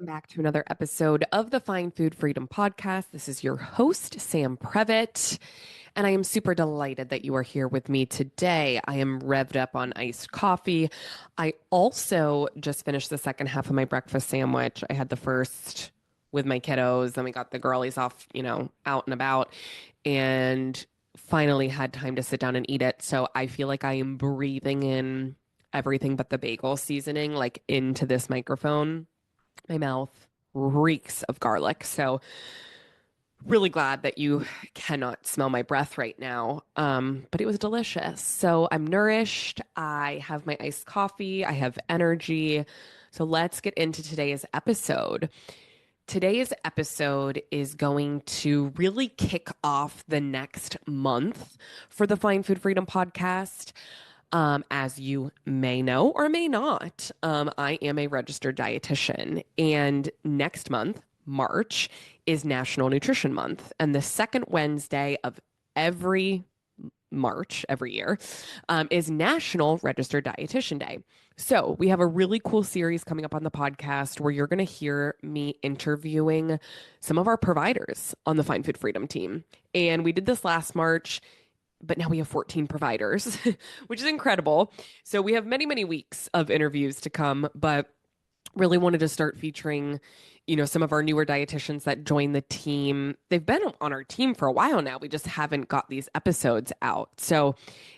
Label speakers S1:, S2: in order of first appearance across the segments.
S1: back to another episode of the Find Food Freedom Podcast. This is your host, Sam Previtt, and I am super delighted that you are here with me today. I am revved up on iced coffee. I also just finished the second half of my breakfast sandwich. I had the first with my kiddos, then we got the girlies off, out and about, and finally had time to sit down and eat it. So I feel like I am breathing in everything but the bagel seasoning, like into this microphone. My mouth reeks of garlic. So really glad that you cannot smell my breath right now. But it was delicious. So I'm nourished. I have my iced coffee. I have energy. So let's get into today's episode. Today's episode is going to really kick off the next month for the Find Food Freedom podcast. As you may know or may not, I am a registered dietitian, and next month, March, is National Nutrition Month. And the second Wednesday of every March, every year, is National Registered Dietitian Day. So we have a really cool series coming up on the podcast where you're going to hear me interviewing some of our providers on the Find Food Freedom team. And we did this last March, but now we have 14 providers, which is incredible. So we have many, many weeks of interviews to come, but really wanted to start featuring, some of our newer dietitians that joined the team. They've been on our team for a while now. We just haven't got these episodes out. So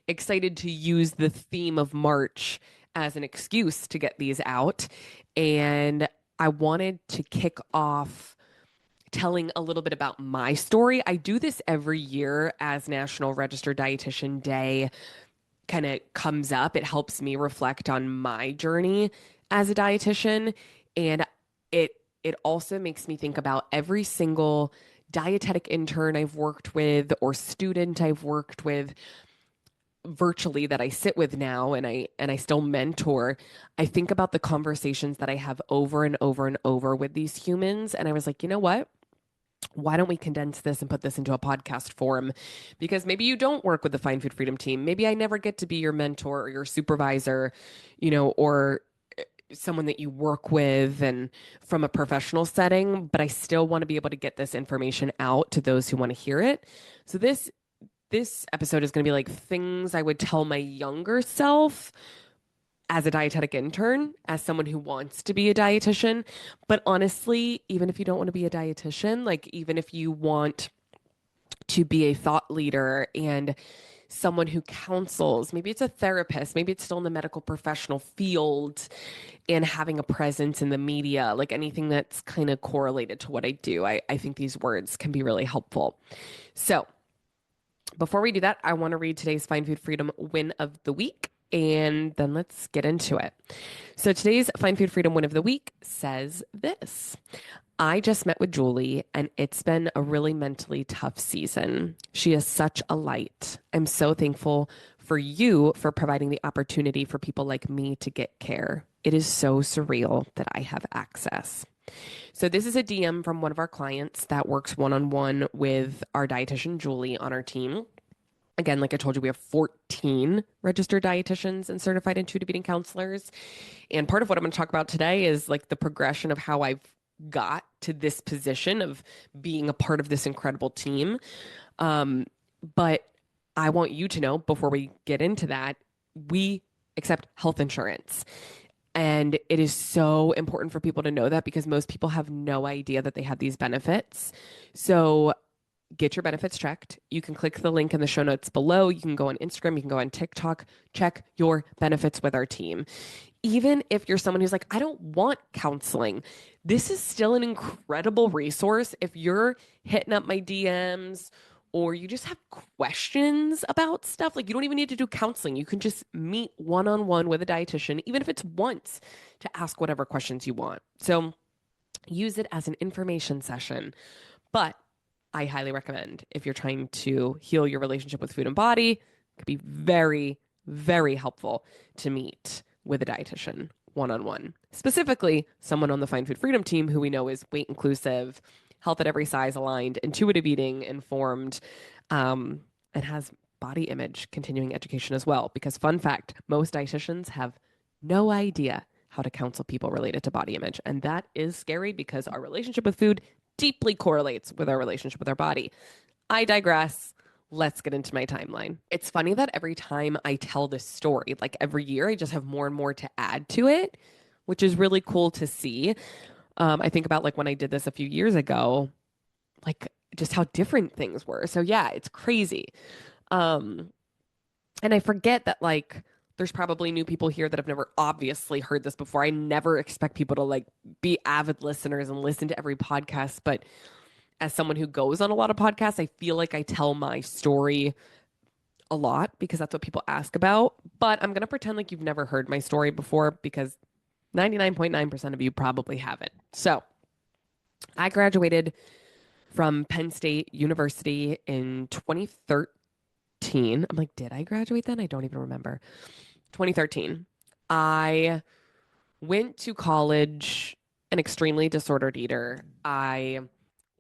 S1: excited to use the theme of March as an excuse to get these out. And I wanted to kick off telling a little bit about my story. I do this every year as National Registered Dietitian Day kind of comes up. It helps me reflect on my journey as a dietitian, and it also makes me think about every single dietetic intern I've worked with or student I've worked with virtually that I sit with now, and I still mentor. I think about the conversations that I have over and over and over with these humans, and I was like, you know what? Why don't we condense this and put this into a podcast form? Because maybe you don't work with the Find Food Freedom team. Maybe I never get to be your mentor or your supervisor, or someone that you work with and from a professional setting, but I still want to be able to get this information out to those who want to hear it. So this episode is going to be like things I would tell my younger self as a dietetic intern, as someone who wants to be a dietitian. But honestly, even if you don't want to be a dietitian, like even if you want to be a thought leader and someone who counsels, maybe it's a therapist, maybe it's still in the medical professional field and having a presence in the media, like anything that's kind of correlated to what I do, I think these words can be really helpful. So before we do that, I want to read today's Find Food Freedom win of the week, and then let's get into it. So today's Find Food Freedom win of the week says this. I just met with Julie, and it's been a really mentally tough season. She is such a light. I'm so thankful for you for providing the opportunity for people like me to get care. It is so surreal that I have access. So this is a DM from one of our clients that works one-on-one with our dietitian, Julie, on our team. Again, like I told you, we have 14 registered dietitians and certified intuitive eating counselors. And part of what I'm going to talk about today is like the progression of how I've got to this position of being a part of this incredible team. But I want you to know before we get into that, we accept health insurance. And it is so important for people to know that because most people have no idea that they have these benefits. So get your benefits checked. You can click the link in the show notes below. You can go on Instagram, you can go on TikTok, check your benefits with our team. Even if you're someone who's like, I don't want counseling, this is still an incredible resource. If you're hitting up my DMs or you just have questions about stuff, like you don't even need to do counseling. You can just meet one-on-one with a dietitian, even if it's once, to ask whatever questions you want. So use it as an information session. But I highly recommend if you're trying to heal your relationship with food and body, it could be very, very helpful to meet with a dietitian one-on-one. Specifically, someone on the Find Food Freedom team who we know is weight inclusive, health at every size aligned, intuitive eating informed, and has body image continuing education as well. Because fun fact, most dietitians have no idea how to counsel people related to body image. And that is scary because our relationship with food deeply correlates with our relationship with our body. I digress. Let's get into my timeline. It's funny that every time I tell this story, like every year, I just have more and more to add to it, which is really cool to see. I think about like when I did this a few years ago, like just how different things were. So yeah, it's crazy. Um, and I forget that like there's probably new people here that have never obviously heard this before. I never expect people to like be avid listeners and listen to every podcast, but as someone who goes on a lot of podcasts, I feel like I tell my story a lot because that's what people ask about. But I'm going to pretend like you've never heard my story before because 99.9% of you probably haven't. So I graduated from Penn State University in 2013. I'm like, did I graduate then? I don't even remember. 2013. I went to college an extremely disordered eater. I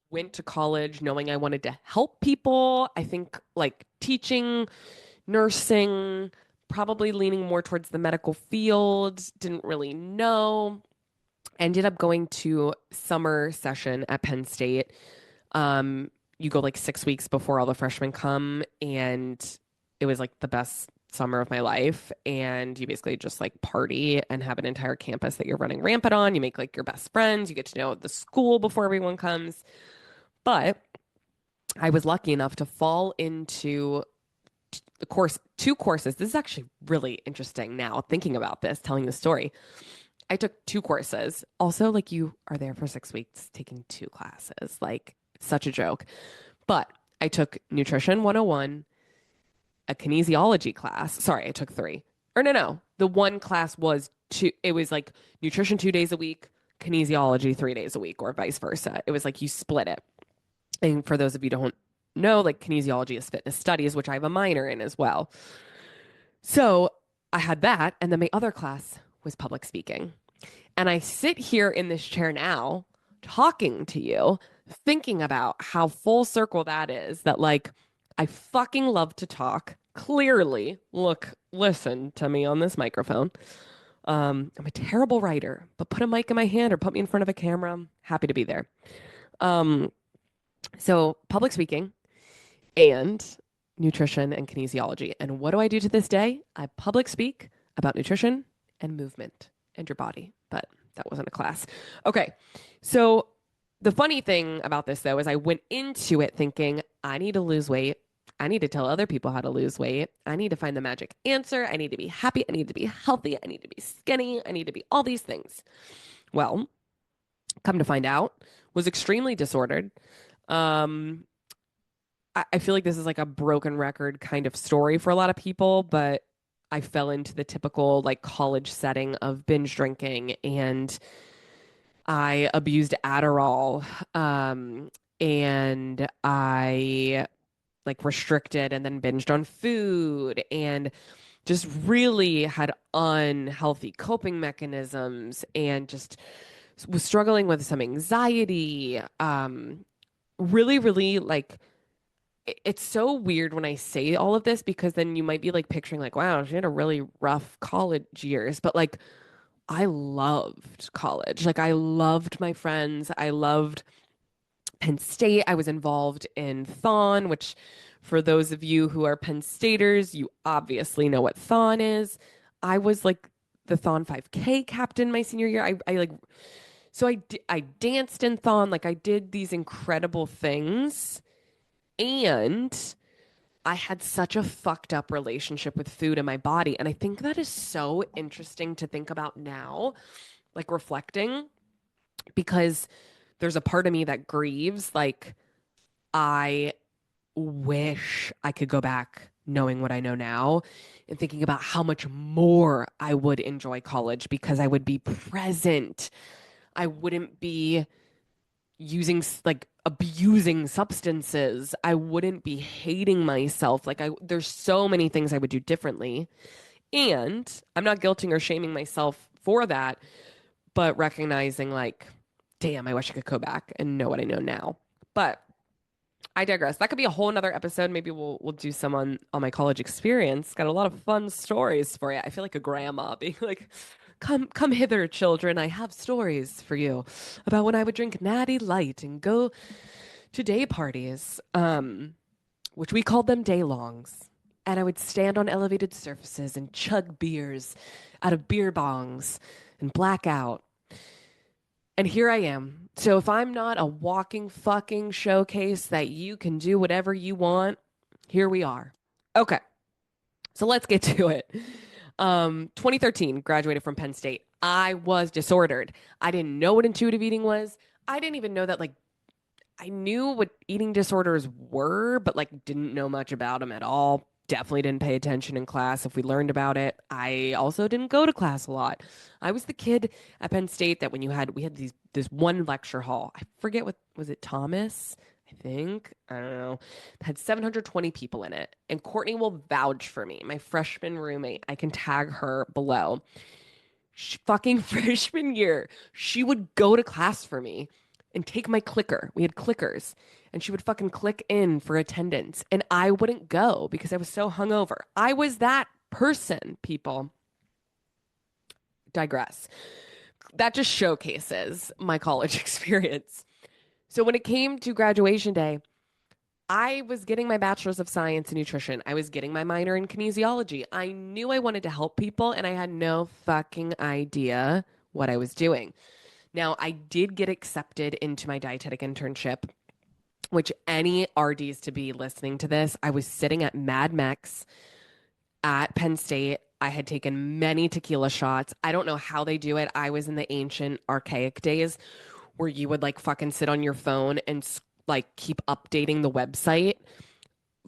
S1: went to college knowing I wanted to help people. I think like teaching, nursing, probably leaning more towards the medical field, didn't really know. Ended up going to summer session at Penn State. Um, you go like 6 weeks before all the freshmen come, and it was like the best summer of my life. And you basically just like party and have an entire campus that you're running rampant on. You make like your best friends. You get to know the school before everyone comes. But I was lucky enough to fall into the course, two courses. This is actually really interesting now thinking about this, telling the story. I took two courses. Also, like you are there for 6 weeks taking two classes. Like such a joke. But I took Nutrition 101, a kinesiology class. Sorry, I took three. Or no. The one class was two. It was like nutrition 2 days a week, kinesiology 3 days a week, or vice versa. It was like you split it. And for those of you who don't know, like kinesiology is fitness studies, which I have a minor in as well. So I had that. And then my other class was public speaking. And I sit here in this chair now talking to you, thinking about how full circle that is, that like I fucking love to talk. Clearly, look, listen to me on this microphone. I'm a terrible writer, but put a mic in my hand or put me in front of a camera. I'm happy to be there. Um, so public speaking and nutrition and kinesiology. And what do I do to this day? I public speak about nutrition and movement and your body, but that wasn't a class. Okay. So the funny thing about this though is I went into it thinking I need to lose weight. I need to tell other people how to lose weight. I need to find the magic answer. I need to be happy. I need to be healthy. I need to be skinny. I need to be all these things. Well, come to find out, was extremely disordered. I feel like this is like a broken record kind of story for a lot of people, but I fell into the typical like college setting of binge drinking, and I abused Adderall. And I like restricted and then binged on food and just really had unhealthy coping mechanisms and just was struggling with some anxiety. Really, really like it's so weird when I say all of this because then you might be like picturing like, wow, she had a really rough college years, but like I loved college. Like I loved my friends. I loved Penn State. I was involved in Thon, which for those of you who are Penn Staters, you obviously know what Thon is. I was like the Thon 5K captain my senior year. I like so I danced in Thon, like I did these incredible things. And I had such a fucked up relationship with food and my body. And I think that is so interesting to think about now, like reflecting, because there's a part of me that grieves. Like, I wish I could go back knowing what I know now and thinking about how much more I would enjoy college because I would be present. I wouldn't be using like abusing substances. I wouldn't be hating myself. Like there's so many things I would do differently. And I'm not guilting or shaming myself for that, but recognizing like, damn, I wish I could go back and know what I know now. But I digress. That could be a whole nother episode. Maybe we'll do some on my college experience. Got a lot of fun stories for you. I feel like a grandma being like, Come hither, children. I have stories for you about when I would drink Natty Light and go to day parties, which we called them day longs. And I would stand on elevated surfaces and chug beers out of beer bongs and black out. And here I am. So if I'm not a walking fucking showcase that you can do whatever you want, here we are. Okay. So let's get to it. 2013, graduated from Penn State. I was disordered. I didn't know what intuitive eating was. I didn't even know that, like, I knew what eating disorders were, but like didn't know much about them at all. Definitely didn't pay attention in class if we learned about it. I also didn't go to class a lot. I was the kid at Penn State that when we had this one lecture hall. I forget what was it, Thomas? I think. I don't know. It had 720 people in it. And Courtney will vouch for me, my freshman roommate. I can tag her below. Fucking freshman year, she would go to class for me and take my clicker. We had clickers, and she would fucking click in for attendance, and I wouldn't go because I was so hungover. I was that person, people. Digress. That just showcases my college experience. So when it came to graduation day, I was getting my bachelor's of science in nutrition. I was getting my minor in kinesiology. I knew I wanted to help people, and I had no fucking idea what I was doing. Now, I did get accepted into my dietetic internship, which any RDs to be listening to this, I was sitting at Mad Mex at Penn State. I had taken many tequila shots. I don't know how they do it. I was in the ancient, archaic days where you would like fucking sit on your phone and like keep updating the website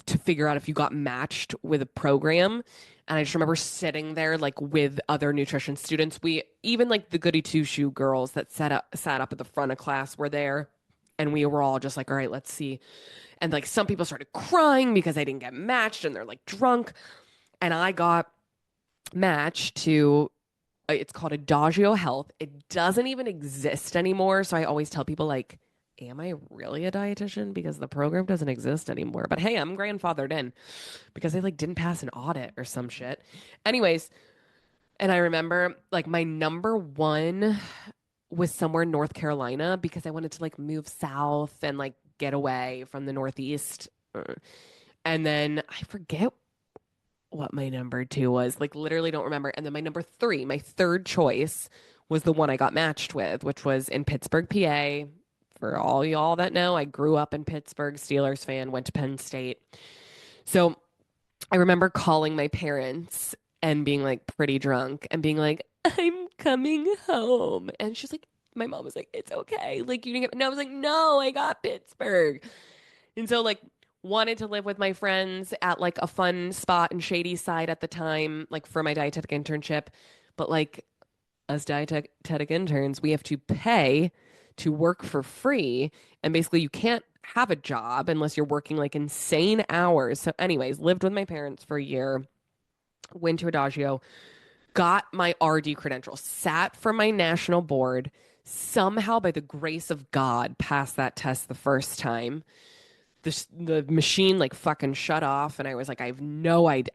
S1: to figure out if you got matched with a program. And I just remember sitting there like with other nutrition students. We even like the goody two shoe girls that sat up at the front of class were there. And we were all just like, all right, let's see. And like some people started crying because they didn't get matched and they're like drunk. And I got matched to it's called Adagio Health. It doesn't even exist anymore. So I always tell people like, am I really a dietitian? Because the program doesn't exist anymore. But hey, I'm grandfathered in because they like didn't pass an audit or some shit. Anyways, and I remember like my number one was somewhere in North Carolina because I wanted to like move south and like get away from the Northeast. And then I forget what my number two was. Like literally don't remember. And then my number three, my third choice was the one I got matched with, which was in Pittsburgh, PA. For all y'all that know, I grew up in Pittsburgh, Steelers fan, went to Penn State. So I remember calling my parents and being like pretty drunk and being like, I'm coming home. And she's like, my mom was like, it's okay. Like you didn't get, and I was like, no, I got Pittsburgh. And so like wanted to live with my friends at like a fun spot in Shady Side at the time, like for my dietetic internship. But like as dietetic interns, we have to pay to work for free. And basically you can't have a job unless you're working like insane hours. So anyways, lived with my parents for a year, went to Adagio, got my RD credential, sat for my national board, somehow by the grace of God passed that test the first time. The machine like fucking shut off and I was like, I have no idea.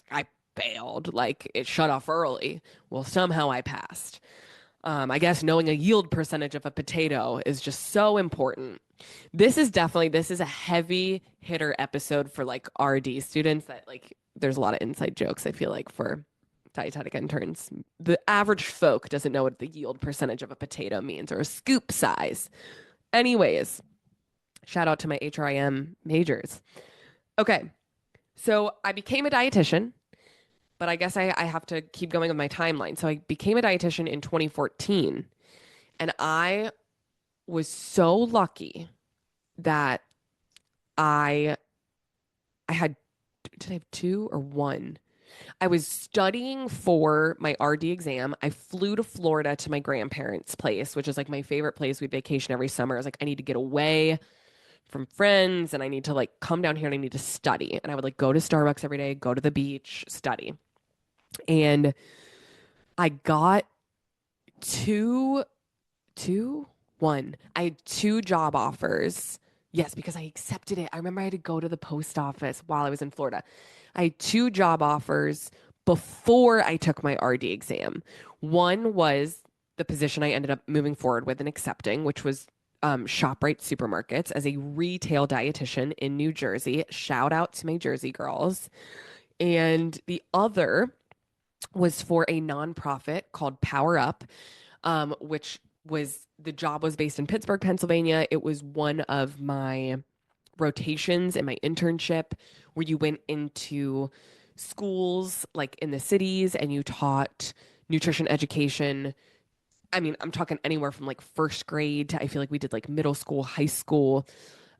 S1: I failed. Like it shut off early. Well, somehow I passed. I guess knowing a yield percentage of a potato is just so important. This is a heavy hitter episode for like RD students that like there's a lot of inside jokes I feel like for dietetic interns. The average folk doesn't know what the yield percentage of a potato means or a scoop size. Anyways, shout out to my HRIM majors. Okay. So I became a dietitian. But I guess I have to keep going with my timeline. So I became a dietitian in 2014. And I was so lucky that I had, did I have two or one? I was studying for my RD exam. I flew to Florida to my grandparents' place, which is like my favorite place. We vacation every summer. I was like, I need to get away from friends and I need to like come down here and I need to study. And I would like go to Starbucks every day, go to the beach, study. And I got one. I had two job offers. Yes, because I accepted it. I remember I had to go to the post office while I was in Florida. I had two job offers before I took my RD exam. One was the position I ended up moving forward with and accepting, which was ShopRite Supermarkets as a retail dietitian in New Jersey. Shout out to my Jersey girls. And the other was for a nonprofit called Power Up, which was the job was based in Pittsburgh, Pennsylvania. It was one of my rotations in my internship where you went into schools like in the cities and you taught nutrition education. I mean, I'm talking anywhere from like first grade to I feel like we did like middle school, high school.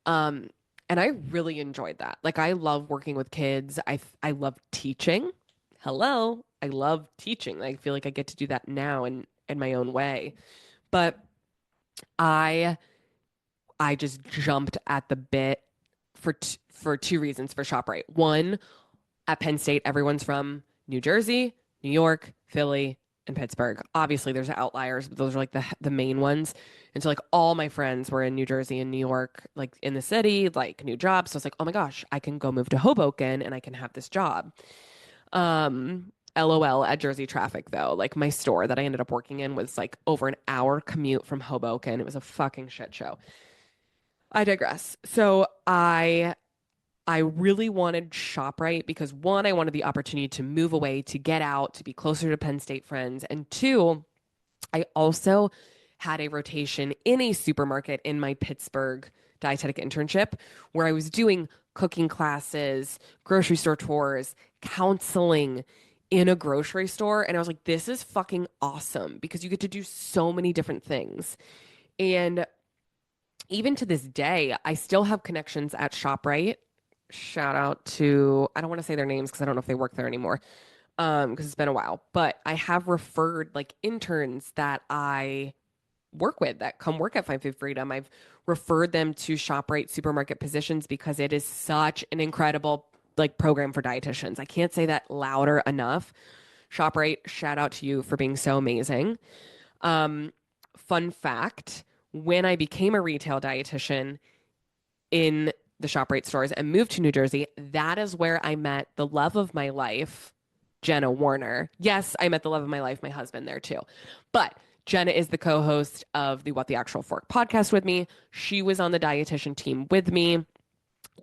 S1: Um, and I really enjoyed that. Like I love working with kids. I love teaching. Hello. I love teaching. I feel like I get to do that now in my own way. But I I just jumped at the bit for two reasons for ShopRite. One, at Penn State, everyone's from New Jersey, New York, Philly, and Pittsburgh. Obviously, there's outliers, but those are like the main ones. And so like all my friends were in New Jersey and New York, like in the city, like new jobs. So it's like, oh my gosh, I can go move to Hoboken and I can have this job. LOL at Jersey traffic though. Like my store that I ended up working in was like over an hour commute from Hoboken. It was a fucking shit show. I digress. So I really wanted ShopRite because one, I wanted the opportunity to move away, to get out, to be closer to Penn State friends. And two, I also had a rotation in a supermarket in my Pittsburgh dietetic internship where I was doing cooking classes, grocery store tours, counseling in a grocery store. And I was like, this is fucking awesome because you get to do so many different things. And even to this day, I still have connections at ShopRite. Shout out to, I don't want to say their names because I don't know if they work there anymore, because it's been a while, but I have referred like interns that I work with that come work at Find Food Freedom. I've referred them to ShopRite supermarket positions because it is such an incredible like program for dietitians. I can't say that louder enough. ShopRite, shout out to you for being so amazing. Um, Fun fact, when I became a retail dietitian in the ShopRite stores and moved to New Jersey, that is where I met the love of my life, Jenna Warner. Yes, I met the love of my life, my husband there too. But Jenna is the co-host of the What the Actual Fork podcast with me. She was on the dietitian team with me,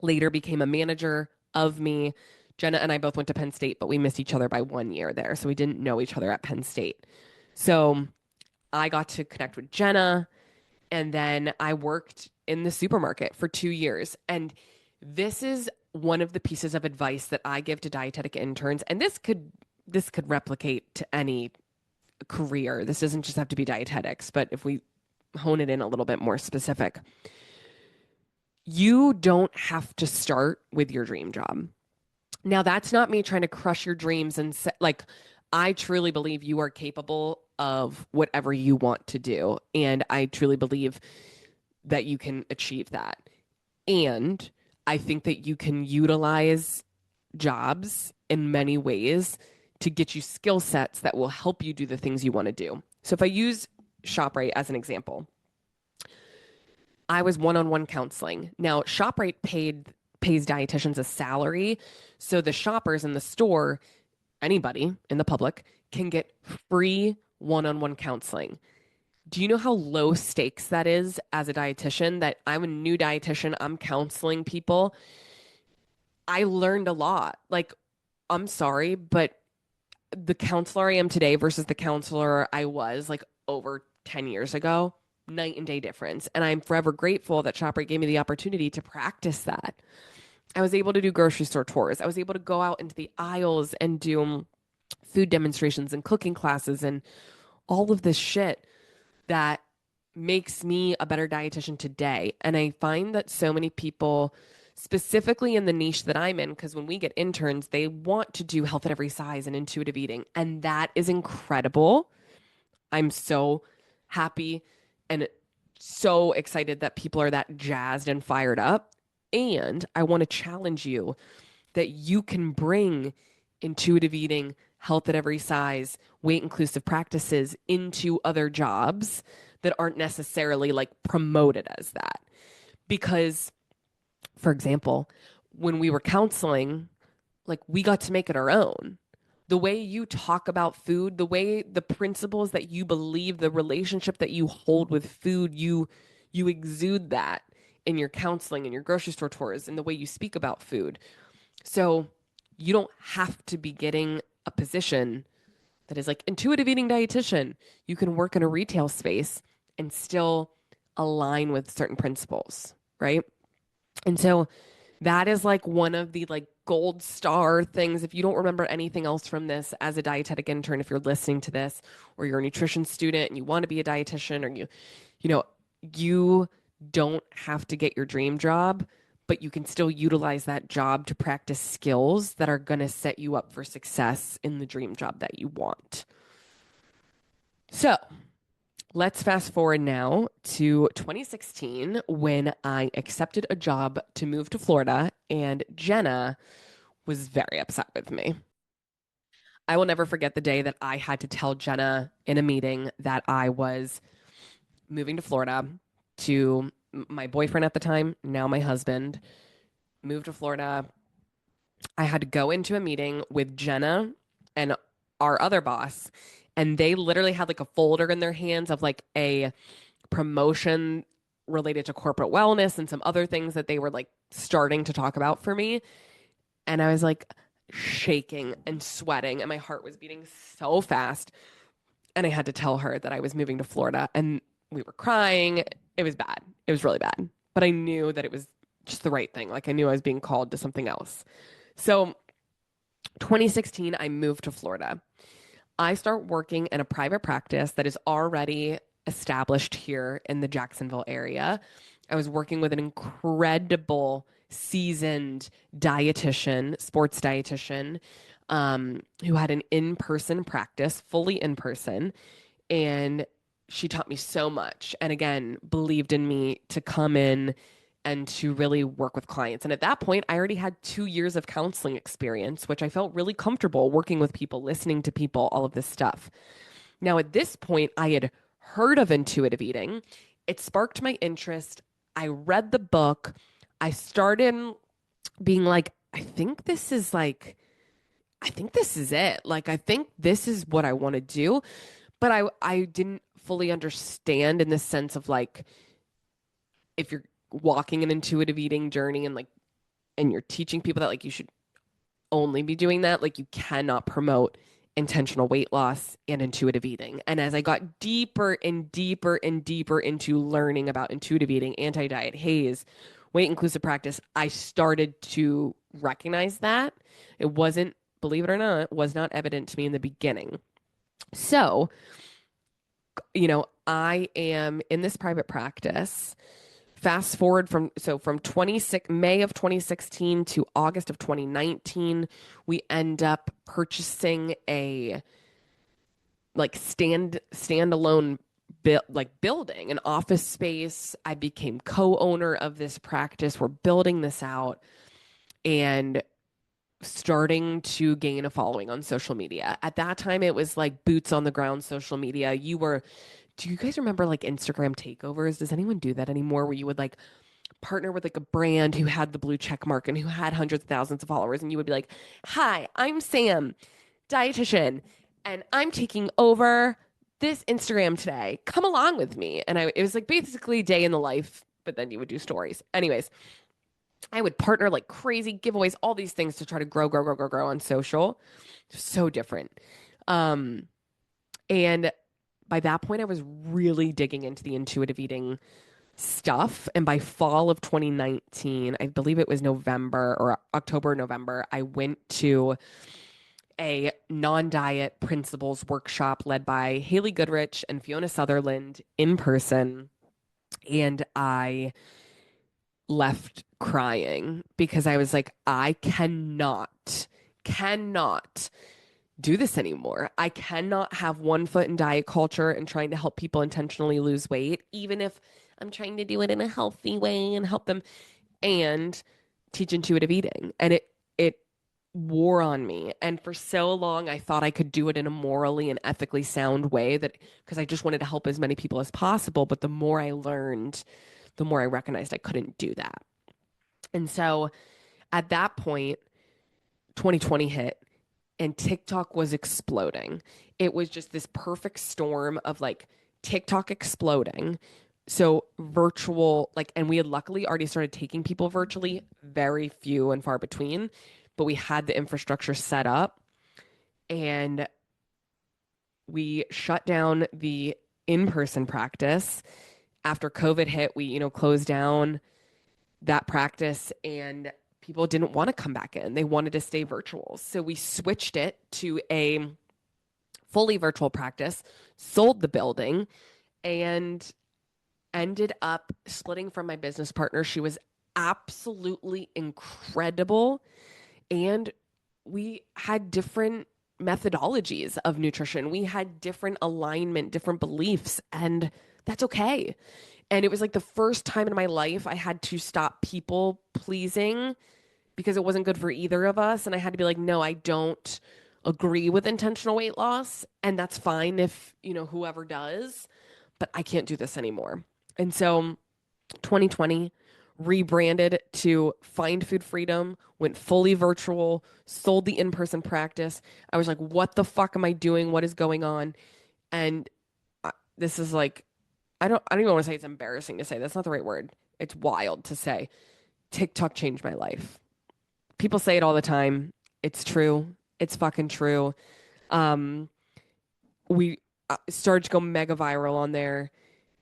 S1: later became a manager of me. Jenna and I both went to Penn State, but we missed each other by 1 year there. So we didn't know each other at Penn State. So I got to connect with Jenna. And then I worked in the supermarket for 2 years. And this is one of the pieces of advice that I give to dietetic interns. And this could replicate to any career. This doesn't just have to be dietetics, but if we hone it in a little bit more specific, you don't have to start with your dream job. Now, that's not me trying to crush your dreams and like I truly believe you are capable of whatever you want to do. And I truly believe that you can achieve that. And I think that you can utilize jobs in many ways to get you skill sets that will help you do the things you want to do. So if I use ShopRite as an example, I was one-on-one counseling. Now, ShopRite pays dietitians a salary, so the shoppers in the store, anybody in the public, can get free one-on-one counseling. Do you know how low stakes that is as a dietitian? That I'm a new dietitian, I'm counseling people. I learned a lot. Like, I'm sorry, but the counselor I am today versus the counselor I was like over 10 years ago, night and day difference. And I'm forever grateful that ShopRite gave me the opportunity to practice that. I was able to do grocery store tours. I was able to go out into the aisles and do food demonstrations and cooking classes and all of this shit that makes me a better dietitian today. And I find that so many people, specifically in the niche that I'm in, because when we get interns, they want to do health at every size and intuitive eating. And that is incredible. I'm so happy and so excited that people are that jazzed and fired up. And I want to challenge you that you can bring intuitive eating, health at every size, weight inclusive practices into other jobs that aren't necessarily like promoted as that. Because, for example, when we were counseling, like we got to make it our own. the way you talk about food, the way the principles that you believe, the relationship that you hold with food, you exude that in your counseling, in your grocery store tours, in the way you speak about food. So you don't have to be getting a position that is like intuitive eating dietitian. You can work in a retail space and still align with certain principles, right? And so that is like one of the like gold star things. If you don't remember anything else from this as a dietetic intern, if you're listening to this or you're a nutrition student and you want to be a dietitian or you know, you don't have to get your dream job, but you can still utilize that job to practice skills that are going to set you up for success in the dream job that you want. So let's fast forward now to 2016 when I accepted a job to move to Florida, and Jenna was very upset with me. I will never forget the day that I had to tell Jenna in a meeting that I was moving to Florida to my boyfriend at the time, now my husband, moved to Florida. I had to go into a meeting with Jenna and our other boss, and they literally had like a folder in their hands of like a promotion related to corporate wellness and some other things that they were like starting to talk about for me. And I was like shaking and sweating, and my heart was beating so fast. And I had to tell her that I was moving to Florida, and we were crying. It was bad. It was really bad. But I knew that it was just the right thing. Like I knew I was being called to something else. So 2016, I moved to Florida. I start working in a private practice that is already established here in the Jacksonville area. I was working with an incredible, seasoned dietitian, sports dietitian, who had an in person practice, fully in person. And she taught me so much. And again, believed in me to come in and to really work with clients. And at that point, I already had 2 years of counseling experience, which I felt really comfortable working with people, listening to people, all of this stuff. Now, at this point, I had heard of intuitive eating. It sparked my interest. I read the book. I started being like, I think this is it. Like, I think this is what I want to do. But I didn't fully understand in the sense of like, if you're walking an intuitive eating journey and like, and you're teaching people that like you should only be doing that, like you cannot promote intentional weight loss and intuitive eating. And as I got deeper and deeper and deeper into learning about intuitive eating, anti-diet, haze, weight inclusive practice, I started to recognize that it wasn't, believe it or not, was not evident to me in the beginning. So, I am in this private practice. Fast forward from 26 May of 2016 to August of 2019, we end up purchasing a like standalone building, an office space. I became co-owner of this practice. We're building this out and starting to gain a following on social media. At that time, it was like boots on the ground social media. Do you guys remember like Instagram takeovers? Does anyone do that anymore where you would like partner with like a brand who had the blue check mark and who had hundreds of thousands of followers and you would be like, "Hi, I'm Sam, dietitian, and I'm taking over this Instagram today. Come along with me." And it was like basically day in the life, but then you would do stories. Anyways, I would partner like crazy giveaways, all these things to try to grow on social. So different. Um, and by that point, I was really digging into the intuitive eating stuff. And by fall of 2019, I believe it was November or October, November, I went to a non-diet principles workshop led by Haley Goodrich and Fiona Sutherland in person. And I left crying because I was like, I cannot do this anymore. I cannot have one foot in diet culture and trying to help people intentionally lose weight, even if I'm trying to do it in a healthy way and help them and teach intuitive eating. And it wore on me. And for so long, I thought I could do it in a morally and ethically sound way that because I just wanted to help as many people as possible. But the more I learned, the more I recognized I couldn't do that. And so at that point, 2020 hit and TikTok was exploding. It was just this perfect storm of like TikTok exploding. So virtual, like, and we had luckily already started taking people virtually, very few and far between, but we had the infrastructure set up and we shut down the in-person practice. After COVID hit, we, closed down that practice and people didn't want to come back in. They wanted to stay virtual. So we switched it to a fully virtual practice, sold the building, and ended up splitting from my business partner. She was absolutely incredible. And we had different methodologies of nutrition. We had different alignment, different beliefs, and that's okay. And it was like the first time in my life I had to stop people pleasing because it wasn't good for either of us. And I had to be like, no, I don't agree with intentional weight loss. And that's fine if, whoever does, but I can't do this anymore. And so 2020 rebranded to Find Food Freedom, went fully virtual, sold the in-person practice. I was like, what the fuck am I doing? What is going on? And this is like, I don't even want to say it's embarrassing to say. That's not the right word. It's wild to say. TikTok changed my life. People say it all the time. It's true. It's fucking true. Um, we started to go mega viral on there,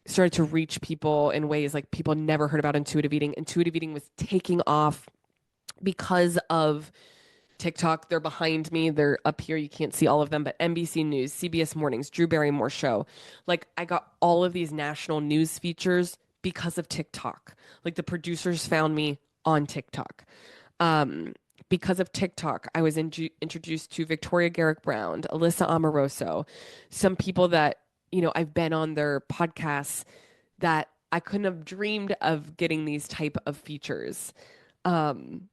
S1: started to reach people in ways like people never heard about intuitive eating. Intuitive eating was taking off because of TikTok. They're behind me. They're up here. You can't see all of them, but NBC News, CBS Mornings, Drew Barrymore Show. Like I got all of these national news features because of TikTok. Like the producers found me on TikTok. Um, because of TikTok, I was introduced to Victoria Garrick Brown, Alyssa Amoroso, some people that, I've been on their podcasts that I couldn't have dreamed of getting these type of features. Um,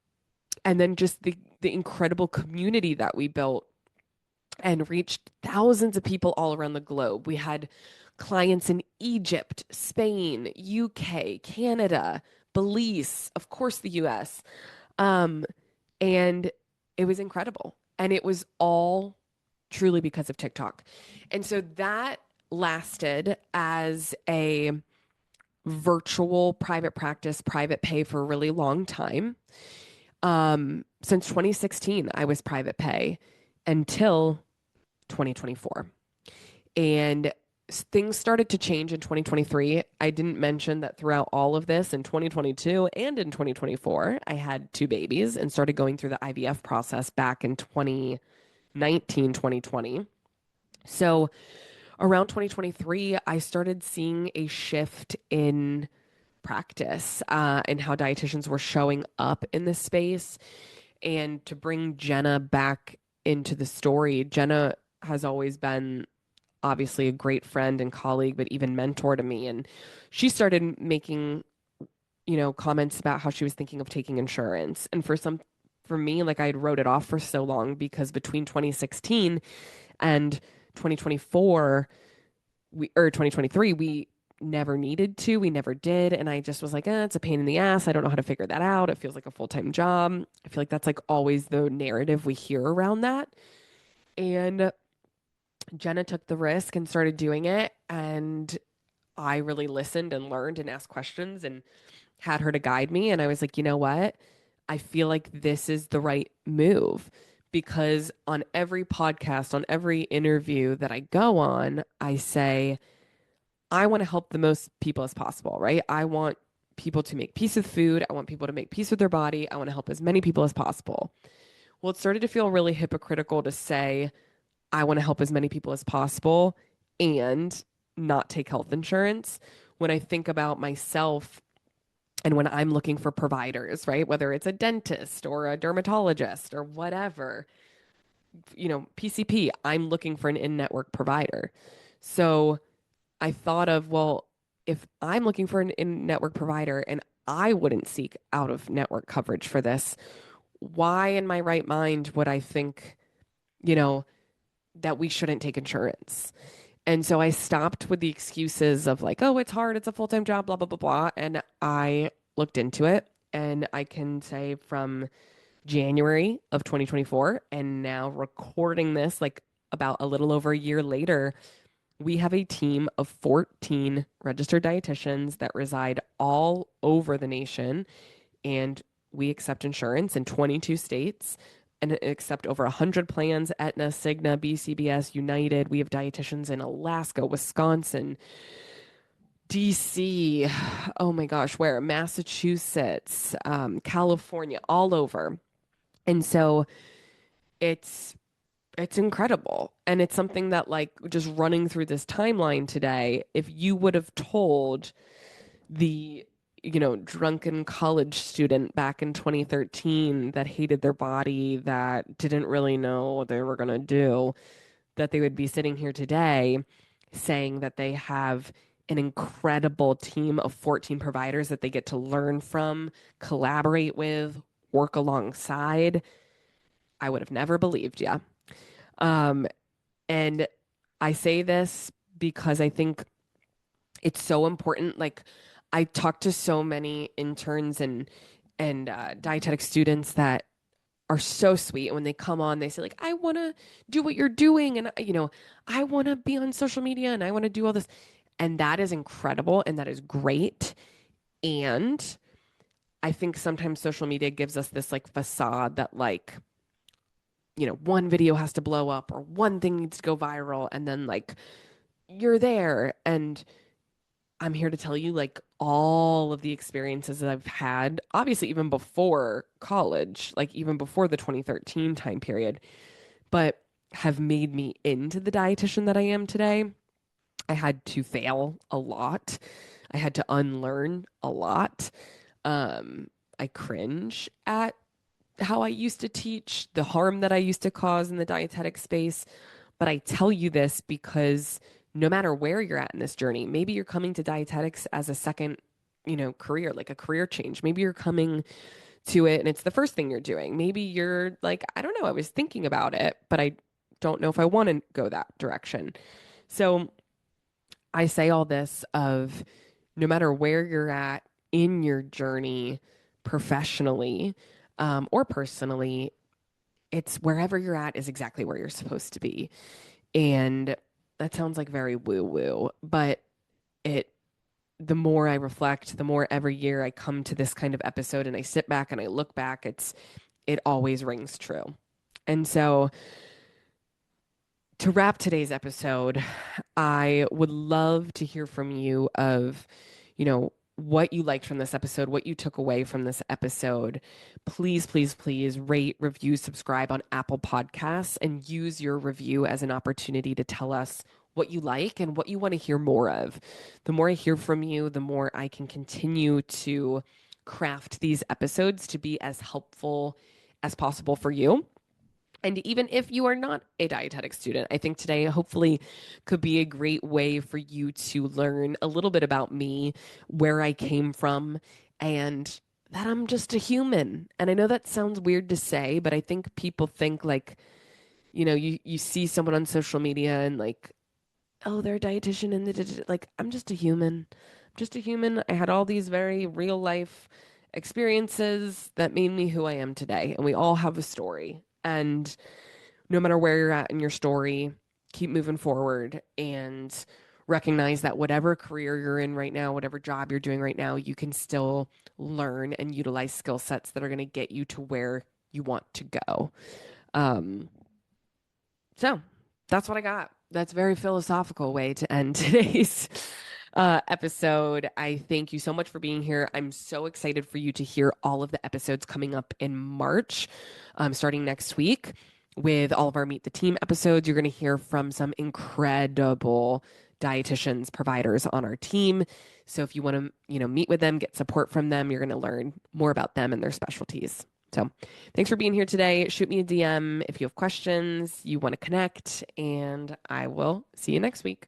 S1: and then just the incredible community that we built and reached thousands of people all around the globe. We had clients in Egypt, Spain, UK, Canada, Belize, of course, the US. Um, and it was incredible. And it was all truly because of TikTok. And so that lasted as a virtual private practice, private pay for a really long time. Since 2016, I was private pay until 2024. And things started to change in 2023. I didn't mention that throughout all of this in 2022 and in 2024, I had two babies and started going through the IVF process back in 2019, 2020. So around 2023, I started seeing a shift in practice and how dietitians were showing up in this space. And to bring Jenna back into the story, Jenna has always been obviously a great friend and colleague, but even mentor to me. And she started making, comments about how she was thinking of taking insurance. And for me, like I had wrote it off for so long because between 2016 and 2024, or 2023, we never needed to. We never did. And I just was like, it's a pain in the ass. I don't know how to figure that out. It feels like a full-time job. I feel like that's like always the narrative we hear around that. And Jenna took the risk and started doing it. And I really listened and learned and asked questions and had her to guide me. And I was like, you know what? I feel like this is the right move because on every podcast, on every interview that I go on, I say, I want to help the most people as possible, right? I want people to make peace with food. I want people to make peace with their body. I want to help as many people as possible. Well, it started to feel really hypocritical to say, I want to help as many people as possible and not take health insurance. When I think about myself and when I'm looking for providers, right? Whether it's a dentist or a dermatologist or whatever, PCP, I'm looking for an in-network provider. So I thought of, well, if I'm looking for an in-network provider and I wouldn't seek out-of-network coverage for this, why in my right mind would I think, that we shouldn't take insurance? And so I stopped with the excuses of like, oh, it's hard, it's a full-time job, blah, blah, blah, blah. And I looked into it. And I can say from January of 2024. And now recording this like about a little over a year later, we have a team of 14 registered dietitians that reside all over the nation, and we accept insurance in 22 states and accept over 100 plans: Aetna, Cigna, BCBS, United. We have dietitians in Alaska, Wisconsin, DC, oh my gosh, where? Massachusetts, California, all over. And so it's it's incredible. And it's something that, like, just running through this timeline today, if you would have told the, drunken college student back in 2013 that hated their body, that didn't really know what they were going to do, that they would be sitting here today saying that they have an incredible team of 14 providers that they get to learn from, collaborate with, work alongside, I would have never believed you. Um, and I say this because I think it's so important. Like, I talk to so many interns and dietetic students that are so sweet. And when they come on, they say, like, I want to do what you're doing. And, I want to be on social media and I want to do all this. And that is incredible. And that is great. And I think sometimes social media gives us this like facade that, like, one video has to blow up or one thing needs to go viral. And then, like, you're there. And I'm here to tell you, like, all of the experiences that I've had, obviously, even before college, like, even before the 2013 time period, but have made me into the dietitian that I am today. I had to fail a lot. I had to unlearn a lot. I cringe at how I used to teach, the harm that I used to cause in the dietetic space. But I tell you this because no matter where you're at in this journey, maybe you're coming to dietetics as a second, career, like a career change. Maybe you're coming to it and it's the first thing you're doing. Maybe you're like, I don't know, I was thinking about it, but I don't know if I want to go that direction. So I say all this of, no matter where you're at in your journey professionally, or personally, it's wherever you're at is exactly where you're supposed to be. And that sounds like very woo woo, but it, the more I reflect, the more every year I come to this kind of episode and I sit back and I look back, it always rings true. And so, to wrap today's episode, I would love to hear from you of, what you liked from this episode, what you took away from this episode. Please, please, please rate, review, subscribe on Apple Podcasts, and use your review as an opportunity to tell us what you like and what you want to hear more of. The more I hear from you, the more I can continue to craft these episodes to be as helpful as possible for you. And even if you are not a dietetic student, I think today hopefully could be a great way for you to learn a little bit about me, where I came from, and that I'm just a human. And I know that sounds weird to say, but I think people think, like, you see someone on social media and, like, oh, they're a dietitian and like, I'm just a human. I'm just a human. I had all these very real life experiences that made me who I am today. And we all have a story. And no matter where you're at in your story, keep moving forward and recognize that whatever career you're in right now, whatever job you're doing right now, you can still learn and utilize skill sets that are going to get you to where you want to go. So that's what I got. That's a very philosophical way to end today's episode. I thank you so much for being here. I'm so excited for you to hear all of the episodes coming up in March, starting next week with all of our Meet the Team episodes. You're going to hear from some incredible dietitians, providers on our team. So if you want to, meet with them, get support from them, you're going to learn more about them and their specialties. So thanks for being here today. Shoot me a DM if you have questions, you want to connect, and I will see you next week.